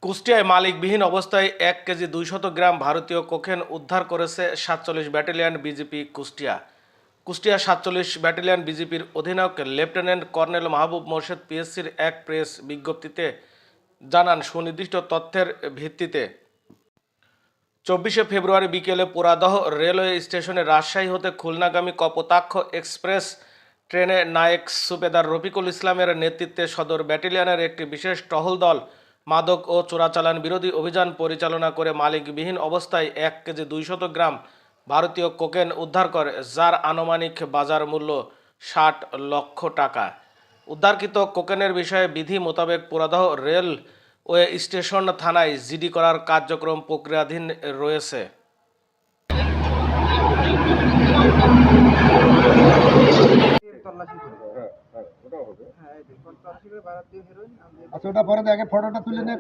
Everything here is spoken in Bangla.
কুষ্টিয়ায় মালিকবিহীন অবস্থায় 1 কেজি 200 গ্রাম ভারতীয় কোকেন উদ্ধার করেছে 47 battalion BGP Kushtia. Kushtia 47 battalion বিজিপির অধিনায়ক লেফটেন্যান্ট কর্নেল মাহবুব মোর্শেদ পিএসসির এক প্রেস বিজ্ঞপ্তিতে জানান, সুনির্দিষ্ট তথ্যের ভিত্তিতে 24 ফেব্রুয়ারি বিকেলে পোড়াদহ রেলওয়ে স্টেশনে রাজশাহী হতে খুলনাগামী কপোতাক্ষ এক্সপ্রেস ট্রেনে নায়েক সুবেদার রফিকুল ইসলামের নেতৃত্বে সদর ব্যাটালিয়নের একটি বিশেষ টহল দল মাদক ও চোরাচালান বিরোধী অভিযান পরিচালনা করে মালিকবিহীন অবস্থায় 1 কেজি 200 গ্রাম ভারতীয় কোকেন উদ্ধার করে, যার আনুমানিক বাজার মূল্য 60 লক্ষ টাকা। উদ্ধারকৃত কোকেনের বিষয়ে বিধি মোতাবেক পোড়াদহ রেলওয়ে স্টেশন থানায় জিডি করার কার্যক্রম প্রক্রিয়াধীন রয়েছে। আচ্ছা, ওটা পরে আগে ফটোটা তুলে নে।